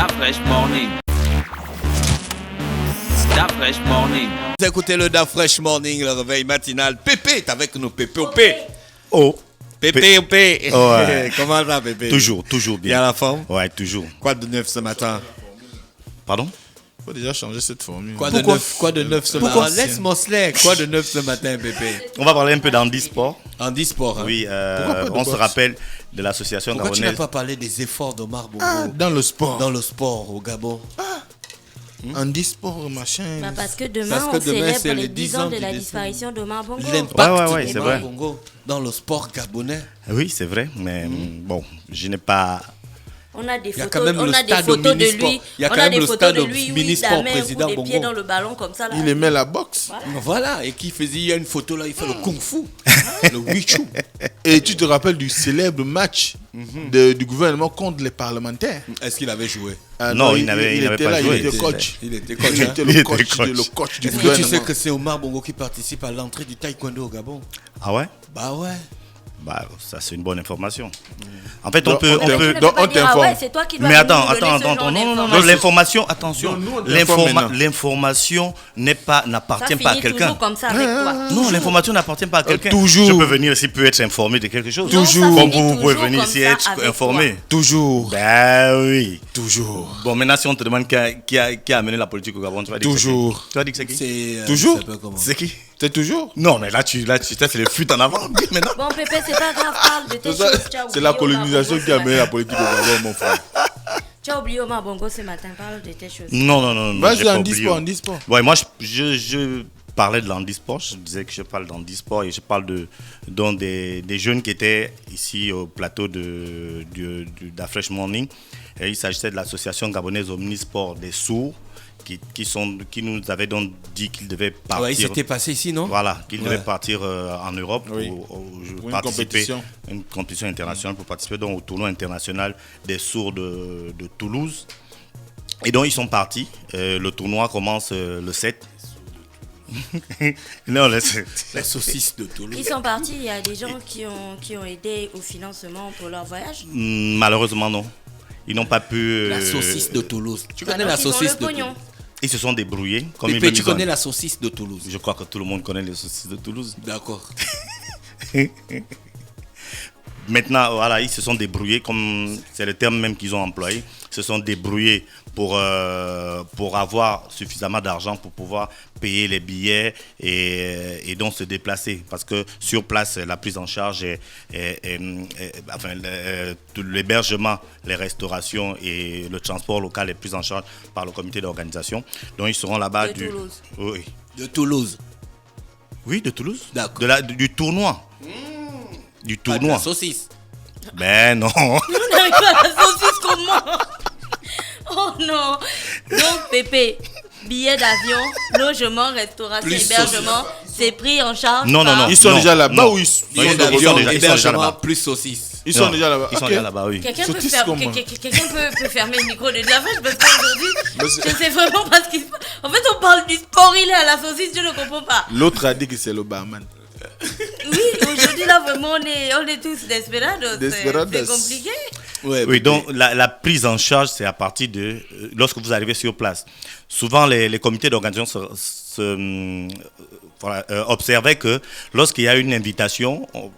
Fresh Morning. Da Fresh Morning. Vous écoutez le Da Fresh Morning, le réveil matinal. Pépé, t'es avec nous, Pépé au P. Oh, Pépé au P. Ouais. Comment ça, Pépé? toujours Bien bien. la forme? Ouais, toujours. Quoi de neuf ce matin? Pardon? Faut déjà changer cette formule. Quoi de neuf ce matin? Laisse-moi cela. Quoi de neuf ce matin, Pépé? On va parler un peu d'handisport. Handisport. Hein? Oui, pas de on se boxe? rappelle de l'association Pourquoi tu n'as gabonaise. pas parlé des efforts d'Omar Bongo Dans le sport. dans le sport au Gabon? Handisport, machin. Bah parce que demain, Parce que on demain, c'est célèbre le les 10 10 ans ans de du la décès. disparition d'Omar Bongo. L'impact Ouais, c'est d'Omar vrai. Bongo dans le sport gabonais. Oui, c'est vrai, mais bon, je n'ai pas. On a des Il y a photos, quand même on le a des stade photos de Omnisport. lui. Il y a On quand a même des le photos stade de lui, oui, Omnisport, la main, président des Bongo. pieds dans le ballon comme ça. Là. Il aimait la boxe. Voilà, et qui faisait, il y a une photo là, il fait le kung-fu, le Wushu. Et tu te rappelles du célèbre match du gouvernement contre les parlementaires? Est-ce qu'il avait joué? Ah Non, il n'avait était pas là, joué. Il était coach. Il était coach. Il hein. était Il le était coach, coach. le coach du Est-ce que tu gouvernement. sais que c'est Omar Bongo qui participe à l'entrée du taekwondo au Gabon? Ah ouais? Bah ouais. Bah, ça, c'est une bonne information. En fait, on Donc, peut. on On peut... Donc, on t'informe. C'est toi qui dois Mais venir attends, nous donner ce attends, genre non, d'informations. l'information, attention, Non, nous, on t'informe maintenant. l'information n'appartient Ça pas à finit quelqu'un. toujours comme ça avec toi. Non, l'information n'appartient pas à quelqu'un. toujours. Je peux venir ici, peut être informé de quelque chose. Non, ça Toujours. Comme finit vous pouvez toujours venir comme ici ça être avec informé. toi. Toujours. Ben oui. Toujours. Bon, maintenant, si on te demande qui a amené la politique au Gabon, tu vas dire Toujours. que c'est qui? Tu vas dire que c'est qui? C'est Toujours. je sais pas comment. C'est qui? C'est toujours. Non, mais là, ça, c'est le fut en avant. Maintenant. Bon, Pépé, c'est pas grave, parle de tes C'est ça, choses. Tu as c'est la oublié Omar colonisation Bongo qui a ce mené la matin. politique au Gabon, mon frère. Tu as oublié Omar Bongo ce matin, parle de tes choses. Non. Vas-y, j'ai pas handisport, oublié. handisport. Ouais, moi, je parlais de l'handisport. Je disais que je parle d'handisport et je parle donc des jeunes qui étaient ici au plateau de la Fresh Morning. Et il s'agissait de l'association gabonaise Omnisport des sourds qui nous avaient donc dit qu'ils devaient partir. Ouais, il s'était passé ici, non? Voilà, qu'ils Ouais. devaient partir en Europe Oui. pour une participer compétition. une compétition internationale pour participer donc au tournoi international des sourds de Toulouse. Et donc ils sont partis. Le tournoi commence le 7. Non, La saucisse de Toulouse. Ils sont partis, il y a des gens qui ont aidé au financement pour leur voyage. Malheureusement non. Ils n'ont pas pu. La saucisse de Toulouse. Tu Bah connais donc, la ils ont saucisse le de pognon. Toulouse? Ils se sont débrouillés. Comme Pépé, ils tu veulent, ils ont- connais la saucisse de Toulouse? Je crois que tout le monde connaît les saucisses de Toulouse. D'accord. Maintenant, voilà, ils se sont débrouillés, comme c'est le terme même qu'ils ont employé, ils se sont débrouillés pour avoir suffisamment d'argent pour pouvoir payer les billets et donc se déplacer. Parce que sur place, la prise en charge enfin, tout l'hébergement, les restaurations et le transport local est pris en charge par le comité d'organisation. Donc ils seront là-bas De Toulouse. Oui. De Toulouse. Oui, de Toulouse. D'accord. Du tournoi. Du Pas de tournoi. la saucisse. Ben non. On arrive à la saucisse comment? Oh non. Donc, Pépé, billet d'avion, logement, restauration, Plus hébergement, c'est pris en charge Non, par... non. Ils sont déjà là-bas ou ils sont Billet ils d'avion, sont déjà hébergement, là-bas. plus saucisse. Ils sont Non, déjà là-bas. Ils sont Ok. déjà là-bas, oui. Quelqu'un peut, Saucisse faire, comment quelqu'un peut fermer le micro de la vache parce qu'aujourd'hui, Mais c'est- je sais vraiment pas ce qui se passe. En fait, on parle du sport, il est à la saucisse, je ne comprends pas. L'autre a dit que c'est le barman. Oui, aujourd'hui, là, vraiment, on est tous desperados. Desperados. C'est compliqué. Ouais, Oui, donc la prise en charge, c'est à partir de lorsque vous arrivez sur place. Souvent, les comités d'organisation observaient que lorsqu'il y a une invitation, on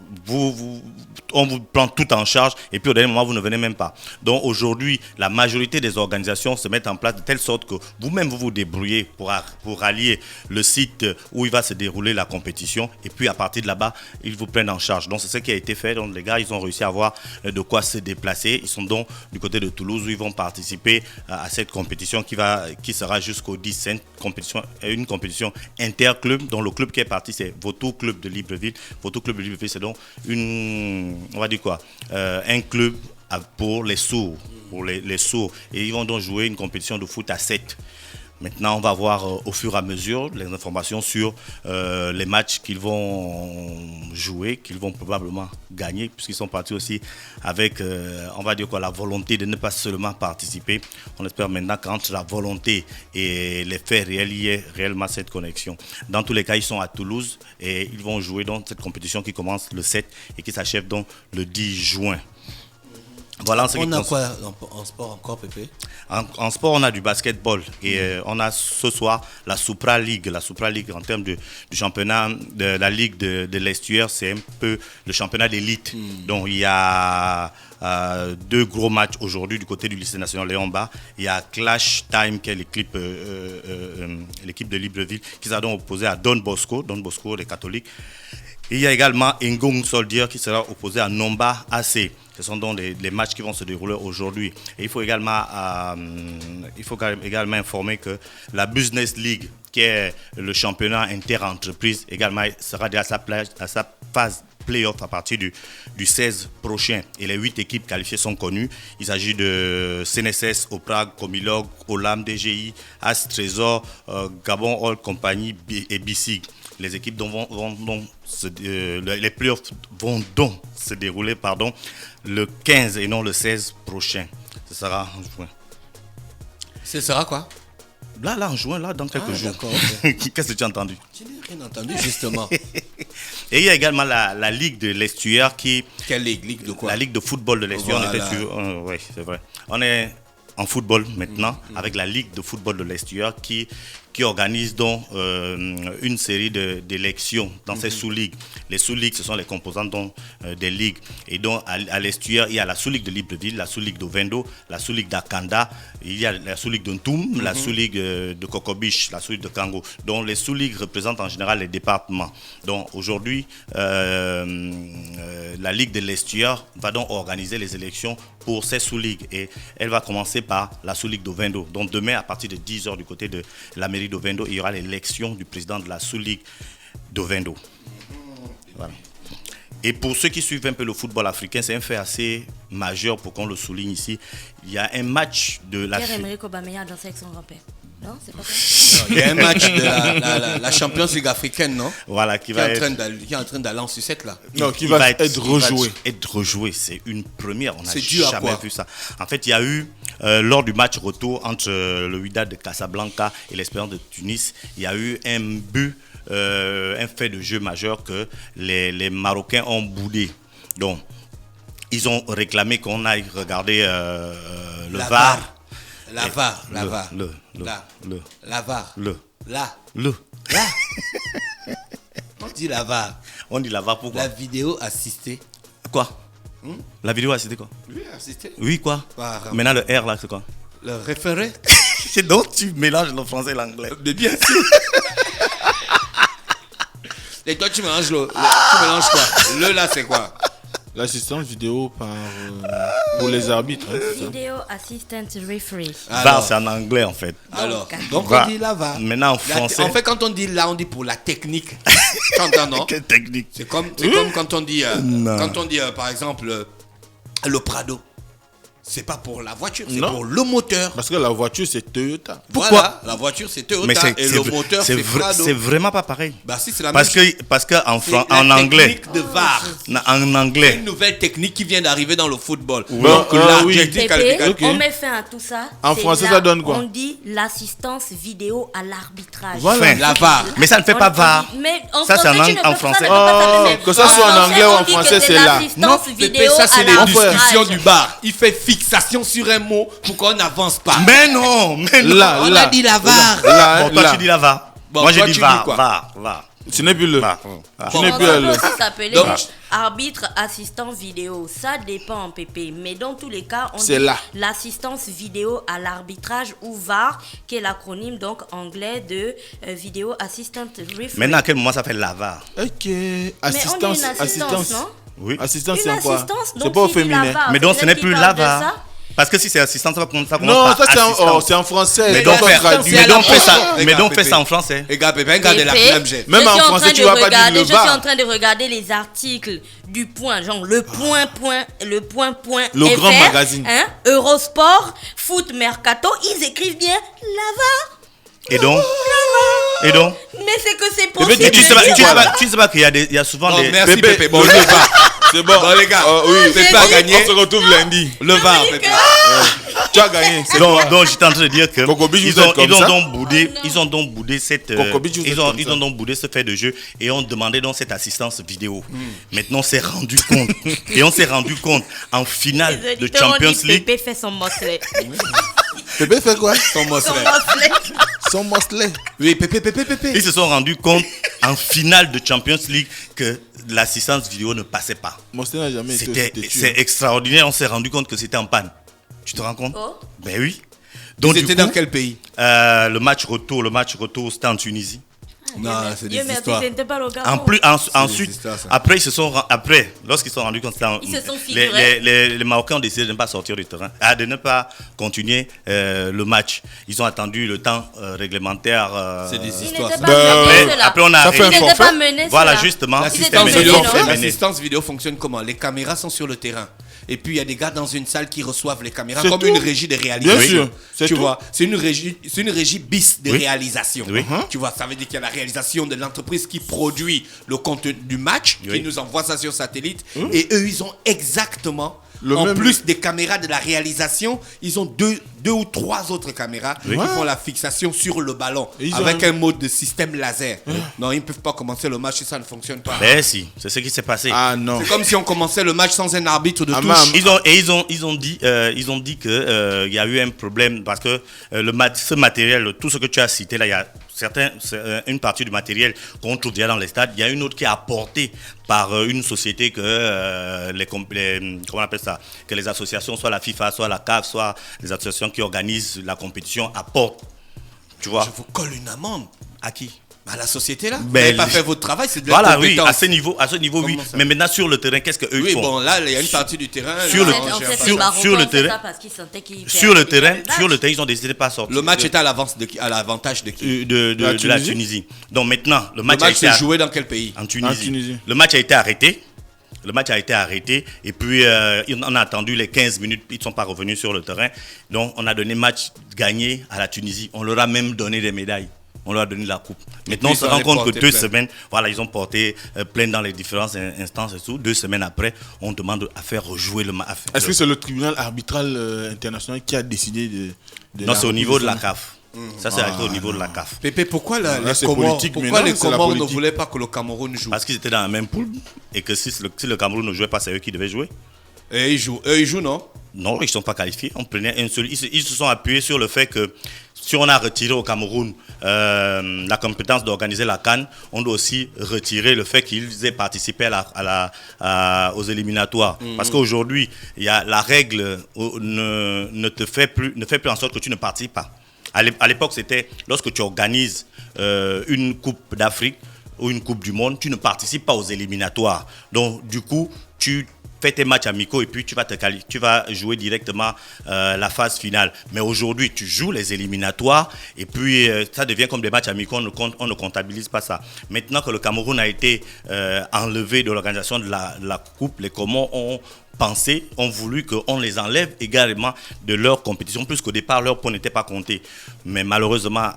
vous prend tout en charge et puis au dernier moment, vous ne venez même pas. Donc aujourd'hui, la majorité des organisations se mettent en place de telle sorte que vous-même, vous vous débrouillez pour rallier le site où il va se dérouler la compétition et puis à partir de là-bas, ils vous prennent en charge. Donc c'est ce qui a été fait. Donc les gars, ils ont réussi à avoir de quoi se déplacer. Ils sont donc du côté de Toulouse où ils vont participer à cette compétition qui sera jusqu'au 10. C'est une compétition interclub dont le club qui est parti, c'est Vautour Club de Libreville. Vautour Club de Libreville, c'est donc on va dire quoi, un club pour les sourds, les sourds. Et ils vont donc jouer une compétition de foot à 7. Maintenant, on va voir au fur et à mesure les informations sur les matchs qu'ils vont jouer, qu'ils vont probablement gagner, puisqu'ils sont partis aussi avec, on va dire quoi, la volonté de ne pas seulement participer. On espère maintenant qu'entre la volonté et les faits réels, il y ait réellement cette connexion. Dans tous les cas, ils sont à Toulouse et ils vont jouer dans cette compétition qui commence le 7 et qui s'achève donc le 10 juin. Voilà en ce qui On a concerne. quoi en sport encore, Pépé? En sport, on a du basketball et on a ce soir la Supra League. La Supra League, en termes du championnat de la Ligue de l'Estuaire, c'est un peu le championnat d'élite. Donc, il y a 2 gros matchs aujourd'hui du côté du lycée national Léon Bar. Il y a Clash Time, qui est l'équipe de Libreville, qui s'est donc opposée à Don Bosco, les catholiques. Et il y a également Ngong Soldier qui sera opposé à Nomba AC. Ce sont donc les matchs qui vont se dérouler aujourd'hui. Et il faut également informer que la Business League, qui est le championnat inter-entreprise, également sera déjà à sa phase play-off à partir du 16 prochain. Et les 8 équipes qualifiées sont connues. Il s'agit de CNSS, Oprag, Comilog, Olam, DGI, As Trésor, Gabon All Compagnie et BICIG. Les équipes les playoffs vont donc se dérouler le 15 et non le 16 prochain. Ce sera en juin. Ce sera quoi? Là, en juin, dans quelques jours. D'accord, okay. Qu'est-ce que tu as entendu? Je n'ai rien entendu, justement. Et il y a également la Ligue de l'Estuaire qui... Quelle ligue? Ligue de quoi? La Ligue de football de l'Estuaire. Voilà. Oui, c'est vrai. On est en football maintenant avec la Ligue de football de l'Estuaire qui organise donc une série d'élections dans ces sous-ligues. Les sous-ligues, ce sont les composants donc, des ligues. Et donc, à l'Estuaire, il y a la sous-ligue de Libreville, la sous-ligue d'Ovendo, la sous-ligue d'Akanda, il y a la sous-ligue de Ntoum, la sous-ligue de Kokobiche, la sous-ligue de Kango. Donc, les sous-ligues représentent en général les départements. Donc, aujourd'hui, la Ligue de l'Estuaire va donc organiser les élections pour ces sous-ligues. Et elle va commencer par la sous-ligue d'Ovendo. Donc, demain, à partir de 10h du côté de la mairie d'Ovendo, il y aura l'élection du président de la sous-ligue d'Ovendo. Voilà. Et pour ceux qui suivent un peu le football africain, c'est un fait assez majeur pour qu'on le souligne ici. Il y a un match de la... Pierre-Emerick Aubameyang a dansé avec son grand-père. Non, c'est pas ça. Il y a un match de la Champions League africaine, non? Voilà, qui est en train d'aller en sucette, là. Non, qui va être rejoué. Être rejoué, c'est une première. On n'a dû à jamais quoi? vu ça. En fait, il y a eu, lors du match retour entre le Wydad de Casablanca et l'Espérance de Tunis, il y a eu un but, un fait de jeu majeur que les Marocains ont boudé. Donc, ils ont réclamé qu'on aille regarder le VAR. La VAR. On dit la VAR. On dit la VAR pourquoi? La vidéo assistée. Quoi? La vidéo assistée quoi? Oui, assistée. Oui, quoi? Par, Maintenant, le R là, c'est quoi? le référé. C'est donc tu mélanges le français et l'anglais. Mais bien sûr. Et toi, tu mélanges tu mélanges quoi? Le là, c'est quoi? L'assistance vidéo pour les arbitres. Hein, c'est ça. Video assistant referee. VAR, c'est en anglais en fait. Alors, donc VAR. on dit la VAR. Maintenant en français. En fait, quand on dit là, on dit pour la technique. Tu entends, non? Quelle technique? C'est comme quand on dit, par exemple, le Prado. C'est pas pour la voiture, c'est Non. pour le moteur. Parce que la voiture, c'est Toyota. Pourquoi? Voilà, la voiture, c'est Toyota et le moteur, c'est Prado. C'est vraiment pas pareil. Bah si, c'est la Parce même chose. que en C'est en la anglais, technique de VAR. en C'est anglais, une nouvelle technique qui vient d'arriver dans le football. Oui. Donc Oui. l'adjectif Pépé, qualificatif. Ok. on met fin à tout ça. En C'est français, là, ça donne quoi? On dit l'assistance vidéo à l'arbitrage. Voilà. Fin. La VAR. Mais ça ne fait pas VAR. Mais en Ça, c'est français, en tu ne peux en pas, français. ça ne peut pas Oh, s'appeler. que ça soit en anglais ou en on dit que français, c'est là. l'assistance Pépé, vidéo ça c'est à les l'arbitrage. discussions du bar. Il fait fixation sur un mot pour qu'on n'avance pas. mais non. Là, On là. a dit la VAR. Là, Bon, toi là. tu dis la VAR. Bon, Moi j'ai toi, dit tu dis VAR, quoi? VAR. Ce n'est plus le. VAR. Tu n'es On plus peut le. aussi s'appeler Donc- arbitre assistant vidéo. Ça dépend, Pépé. Mais dans tous les cas, on C'est dit là. l'assistance vidéo à l'arbitrage ou VAR, qui est l'acronyme donc anglais de Video Assistant Referee. Maintenant à quel moment ça fait la VAR? Ok. Mais on dit Assistance. une assistance, non? Oui. Assistance, Une c'est quoi? assistance, C'est donc pas au si dit la féminin. VAR, Mais donc c'est ce n'est elle qui plus parle la de ça. VAR. Parce que si c'est assistance, ça commence Non, par ça assistance. c'est en français. Mais Quand donc on fais traduit. c'est à la fais ça. prochaine. Mais donc Regarde, fais ça en Pépé. français. Les gars, Pépé, regardez la Pépé, même jet. Même je en suis français, train tu de vas pas dire regarder- le Je suis VAR. en train de regarder les articles du point, genre le point, le point, Le FR, grand magazine. hein, Eurosport, Foot Mercato, ils écrivent bien la VAR. Et donc Mais c'est que c'est Mais possible. tu sais pas qu'il y a souvent Bon, des... merci Pépé, Pépé. Bon, je vais pas. C'est bon. Bon, les gars, oui, Pépé a gagné. On se retrouve lundi. Le VAR, Pépé. Tu as gagné. C'est Donc j'étais en train de dire que Coco Beach, ils vous êtes comme ça? ont donc boudé cette Coco Beach, vous êtes ils ont comme ça? donc boudé ce fait de jeu et ont demandé donc cette assistance vidéo. Maintenant on s'est rendu compte et on s'est rendu compte en finale Les de auditeurs ont Champions dit League. Pépé fait son morcelet. Pépé fait quoi? Son Son morcelet. morcelet. Son morcelet. Oui, Pépé. Ils se sont rendus compte en finale de Champions League que l'assistance vidéo ne passait pas. Morcelet n'a jamais été C'est tué. extraordinaire, on s'est rendu compte que c'était en panne. Tu te rends compte? Oh. Ben oui. Donc C'était dans quel pays? le match retour, c'était en Tunisie. Non, c'est des Dieu merci, histoires. ce n'était pas le Gabon. En plus, ensuite, histoires, ça. après, lorsqu'ils se sont rendus compte, Ils se sont figurés. les Marocains ont décidé de ne pas sortir du terrain, de ne pas continuer le match. Ils ont attendu le temps réglementaire. C'est des Il histoires. n'était ça. pas mené, cela. Après, on a Ça fait un Il n'était forfait. pas mené, Voilà, cela. justement. L'assistance C'était vidéo, mené, non? l'assistance vidéo fonctionne comment? Les caméras sont sur le terrain. Et puis il y a des gars dans une salle qui reçoivent les caméras C'est comme tout. une régie de réalisation. Bien sûr, c'est Tu tout. vois, c'est une régie bis de Oui. réalisation. Oui. Tu vois, ça veut dire qu'il y a la réalisation de l'entreprise qui produit le contenu du match, Oui. qui nous envoie ça sur satellite. Et eux, ils ont exactement, Le en même- plus des caméras de la réalisation, ils ont deux ou trois autres caméras qui Ouais. font la fixation sur le ballon Et ils ont avec un- un mode de système laser. Non, ils ne peuvent pas commencer le match si ça ne fonctionne pas. Ben si, c'est ce qui s'est passé. Ah non. C'est comme si on commençait le match sans un arbitre de Ah, touche. mam. Ils ont dit que il y a eu un problème parce que ce matériel, tout ce que tu as cité là, il y a une partie du matériel qu'on trouve déjà dans les stades. Il y a une autre qui est apportée par une société que comment on appelle ça, que les associations, soit la FIFA, soit la CAF, soit les associations qui organisent la compétition apportent. Tu vois? Je vous colle une amende. À qui? À la société là. Vous Ben, n'avez pas fait votre travail, c'est de la Voilà, oui, compétence. à ce niveau, oui. Comment ça? Mais maintenant sur le terrain, qu'est-ce qu'eux Oui, font? bon, là, il y a une partie du terrain. Sur là, le- on En gère fait, pas. les sur Marocains le ont fait terrain- ça parce qu'ils sentaient qu'ils Sur le terrain, perdaient ils ont décidé de pas sortir. Le match était à l'avance à l'avantage de qui? de La la Tunisie. Tunisie. Donc maintenant, le Le match, a match été s'est joué dans quel pays? en Tunisie. En Tunisie. Le match a été arrêté. Le match a été arrêté et puis on a attendu les 15 minutes, ils ne sont pas revenus sur le terrain. Donc on a donné match gagné à la Tunisie. On leur a même donné des médailles. On leur a donné la coupe. Maintenant, on puis, se ils rend allaient compte que porter 2 plainte. semaines, voilà, ils ont porté plainte dans les différentes instances et tout. 2 semaines après, on demande à faire rejouer le match. Est-ce que c'est le tribunal arbitral international qui a décidé de Non, c'est au niveau de la la CAF. Ça, c'est arrêté au niveau de la CAF. Pépé, pourquoi Là, les c'est Comores, politique, pourquoi maintenant, les c'est la Comores ne politique. voulaient pas que le Cameroun joue? Parce qu'ils étaient dans la même poule et que si le Cameroun ne jouait pas, c'est eux qui devaient jouer. Et ils jouent, non? Non, ils ne sont pas qualifiés. On prenait un seul. Ils se sont appuyés sur le fait que si on a retiré au Cameroun la compétence d'organiser la CAN, on doit aussi retirer le fait qu'ils aient participé aux éliminatoires. Parce qu'aujourd'hui, la règle ne fait plus en sorte que tu ne participes pas. À l'époque, c'était lorsque tu organises une Coupe d'Afrique ou une Coupe du Monde, tu ne participes pas aux éliminatoires. Donc, du coup, tu fais tes matchs amicaux et puis tu vas jouer directement la phase finale. Mais aujourd'hui, tu joues les éliminatoires et puis ça devient comme des matchs amicaux, on ne comptabilise pas ça. Maintenant que le Cameroun a été enlevé de l'organisation de la Coupe, les Comores ont voulu qu'on les enlève également de leur compétition, puisqu'au départ, leur point n'était pas compté. Mais malheureusement,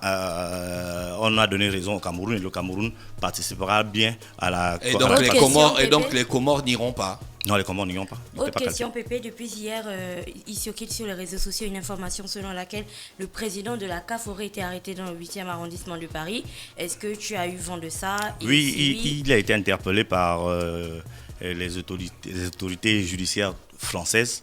on a donné raison au Cameroun et le Cameroun participera bien à la... Et Autre donc, les question, Comores, Pépé les Comores n'iront pas. Non, les Comores n'y ont pas. Ils n'étaient Autre pas question, Pépé. Depuis hier, il circule sur les réseaux sociaux une information selon laquelle le président de la CAF aurait été arrêté dans le 8e arrondissement de Paris. Est-ce que tu as eu vent de ça? Et Oui, si il a été interpellé par les autorités judiciaires françaises.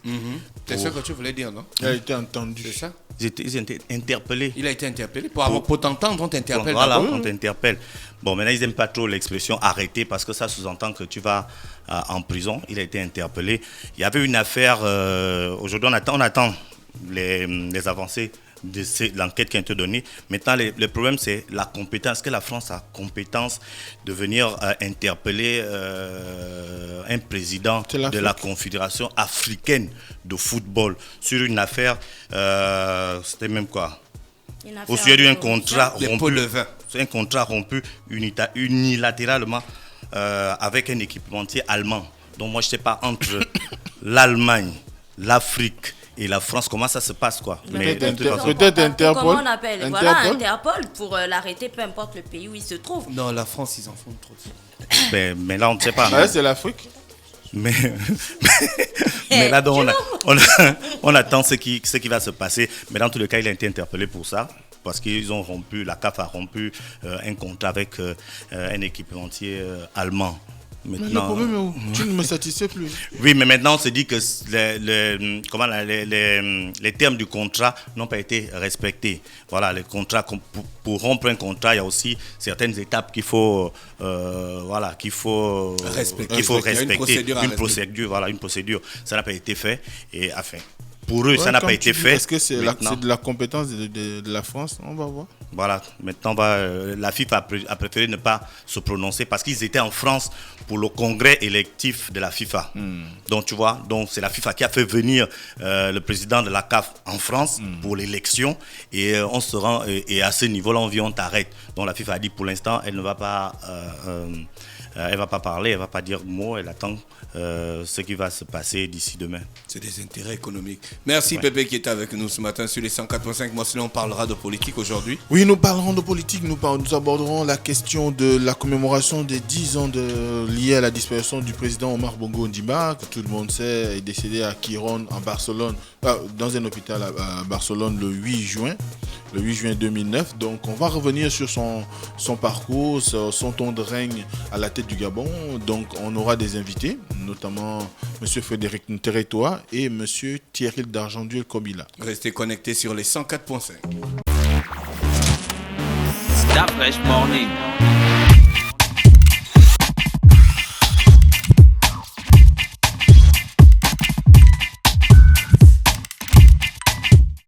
C'est ça que tu voulais dire, non? Il a été entendu. C'est ça? Ils ont été interpellés. Il a été interpellé. Pour t'entendre, on t'interpelle. Voilà, d'abord. on t'interpelle. Bon, maintenant, ils n'aiment pas trop l'expression arrêté parce que ça sous-entend que tu vas en prison. Il a été interpellé. Il y avait une affaire. Aujourd'hui, on attend les avancées de l'enquête qui a été donnée. Maintenant, le problème, c'est la compétence. Est-ce que la France a compétence de venir interpeller un président de la Confédération africaine de football sur une affaire, c'était même quoi? Au sujet d'un contrat rompu. C'est un contrat rompu unilatéralement avec un équipementier allemand. Donc moi, je ne sais pas, entre l'Allemagne, l'Afrique et la France, comment ça se passe, quoi. Mais Peut-être Interpol. Comment on appelle? Voilà, Interpol pour l'arrêter, peu importe le pays où il se trouve. Non, la France, ils en font trop. Mais là, on ne sait pas. Ouais, c'est l'Afrique. Mais là, donc, on attend ce qui va se passer. Mais dans tous les cas, il a été interpellé pour ça. Parce qu'ils ont rompu, la CAF a rompu un contrat avec un équipementier allemand. Maintenant, mais le problème est où? Tu ne me satisfais plus. Oui, mais maintenant on se dit que les termes du contrat n'ont pas été respectés. Voilà, les contrats, pour rompre un contrat, il y a aussi certaines étapes qu'il faut, respecter. Une procédure. Ça n'a pas été fait. Et enfin, pour eux, ça n'a pas été fait. Est-ce que c'est de la compétence de la France? On va voir. Voilà, maintenant la FIFA a préféré ne pas se prononcer parce qu'ils étaient en France pour le congrès électif de la FIFA. Donc tu vois, c'est la FIFA qui a fait venir le président de la CAF en France pour l'élection et on se rend et à ce niveau-là on t'arrête. Donc la FIFA a dit pour l'instant elle ne va pas parler, elle va pas dire mot, elle attend ce qui va se passer d'ici demain. C'est des intérêts économiques. Merci Pépé qui est avec nous ce matin sur les 104.5. Moi, sinon on parlera de politique aujourd'hui. Oui, nous parlerons de politique. Nous aborderons la question de la commémoration des 10 ans liés à la disparition du président Omar Bongo Ondimba, que tout le monde sait est décédé à Quiron en Barcelone, dans un hôpital à Barcelone le 8 juin 2009. Donc on va revenir sur son parcours, son temps de règne à la tête du Gabon. Donc on aura des invités, notamment M. Frédéric Nteretoa et M. Thierry d'Argenduel Kobila. Restez connectés sur les 104.5. Stop Fresh Morning.